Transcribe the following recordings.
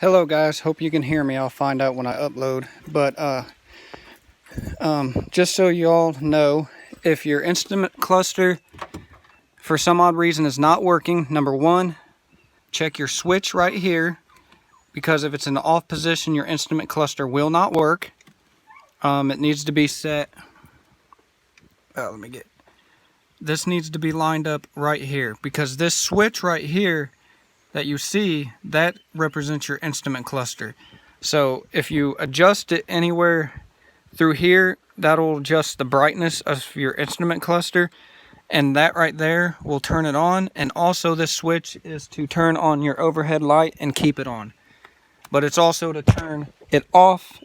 Hello guys, hope you can hear me. I'll find out when I upload. But just so you all know, if your instrument cluster for some odd reason is not working, number one, check your switch right here, because if it's in the off position, your instrument cluster will not work. It needs to be set. This needs to be lined up right here, because this switch right here that you see, that represents your instrument cluster. So if you adjust it anywhere through here, that'll adjust the brightness of your instrument cluster, and that right there will turn it on. And also this switch is to turn on your overhead light and keep it on, but it's also to turn it off,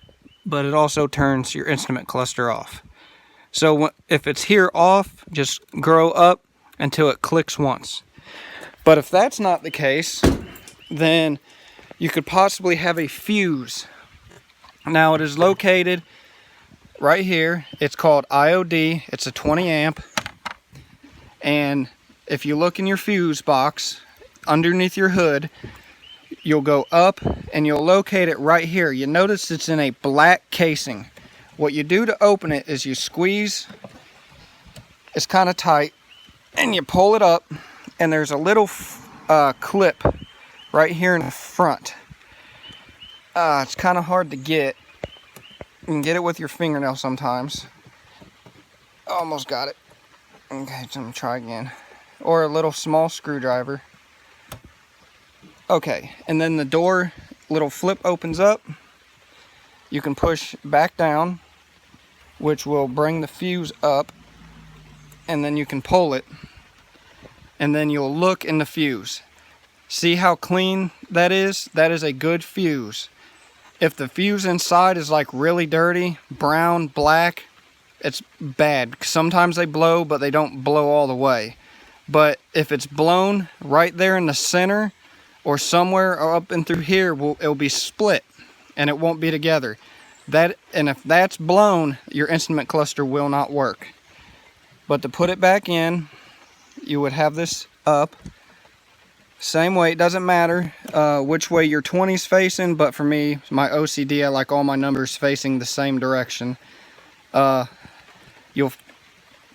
but it also turns your instrument cluster off. So if it's here off, just grow up until it clicks once. But if that's not the case, then you could possibly have a fuse. Now it is located right here. It's called IOD. It's a 20 amp. And if you look in your fuse box underneath your hood, you'll go up and you'll locate it right here. You notice it's in a black casing. What you do to open it is you squeeze. It's kind of tight, and you pull it up, and there's a little clip right here in the front. It's kind of hard to get. You can get it with your fingernail sometimes. Almost got it. Okay, so I'm gonna try again. Or a little small screwdriver. Okay, and then the door little flip opens up. You can push back down, which will bring the fuse up, and then you can pull it, and then you'll look in the fuse. See how clean that is? That is a good fuse. If the fuse inside is like really dirty, brown, black, it's bad. Sometimes they blow, but they don't blow all the way. But if it's blown right there in the center, or somewhere or up and through here, it'll be split, and it won't be together. And if that's blown, your instrument cluster will not work. But to put it back in, you would have this up. Same way, it doesn't matter which way your 20's facing, but for me, my OCD, I like all my numbers facing the same direction. You'll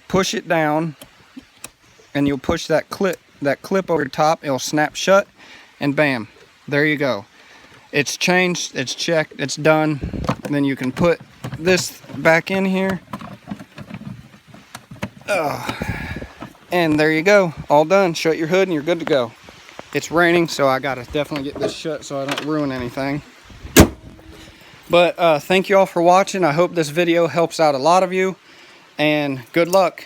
push it down, and you'll push that clip over the top. It'll snap shut, and bam, there you go. It's changed, it's checked, it's done. And then you can put this back in here. And there you go, all done. Shut your hood and you're good to go. It's raining, so I gotta definitely get this shut so I don't ruin anything. But thank you all for watching. I hope this video helps out a lot of you, and good luck.